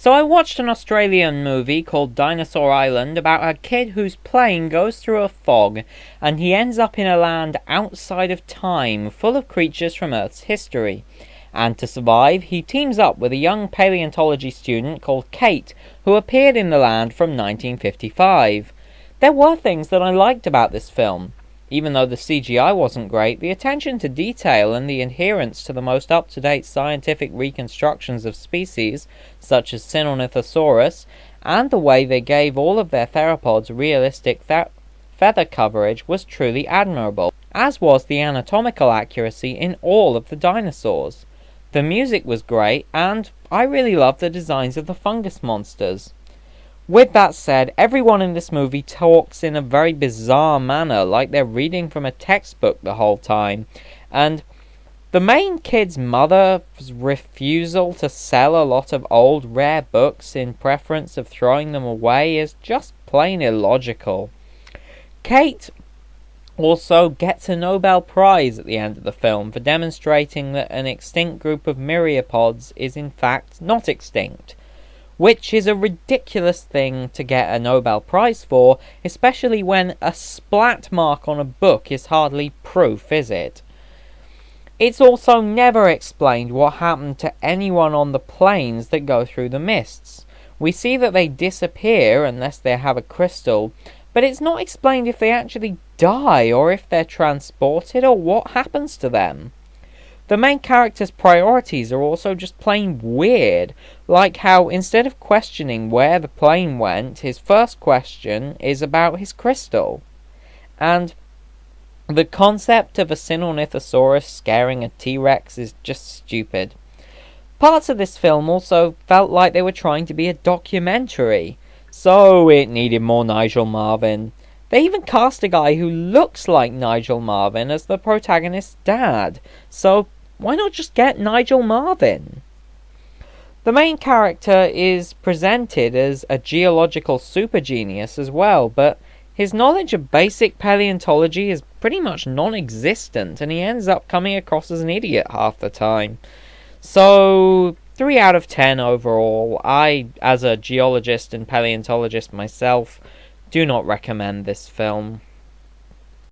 So I watched an Australian movie called Dinosaur Island about a kid whose plane goes through a fog and he ends up in a land outside of time, full of creatures from Earth's history. And to survive, he teams up with a young paleontology student called Kate, who appeared in the land from 1955. There were things that I liked about this film. Even though the CGI wasn't great, the attention to detail and the adherence to the most up-to-date scientific reconstructions of species, such as Sinornithosaurus, and the way they gave all of their theropods realistic feather coverage was truly admirable, as was the anatomical accuracy in all of the dinosaurs. The music was great, and I really loved the designs of the fungus monsters. With that said, everyone in this movie talks in a very bizarre manner, like they're reading from a textbook the whole time. And the main kid's mother's refusal to sell a lot of old, rare books in preference of throwing them away is just plain illogical. Kate also gets a Nobel Prize at the end of the film for demonstrating that an extinct group of myriapods is in fact not extinct, which is a ridiculous thing to get a Nobel Prize for, especially when a splat mark on a book is hardly proof, is it? It's also never explained what happened to anyone on the planes that go through the mists. We see that they disappear unless they have a crystal, but it's not explained if they actually die or if they're transported or what happens to them. The main character's priorities are also just plain weird, like how instead of questioning where the plane went, his first question is about his crystal. And the concept of a Sinornithosaurus scaring a T-Rex is just stupid. Parts of this film also felt like they were trying to be a documentary, so it needed more Nigel Marven. They even cast a guy who looks like Nigel Marven as the protagonist's dad, so why not just get Nigel Marven? The main character is presented as a geological super genius as well, but his knowledge of basic paleontology is pretty much non-existent, and he ends up coming across as an idiot half the time. So 3 out of 10 overall. I, as a geologist and paleontologist myself, do not recommend this film.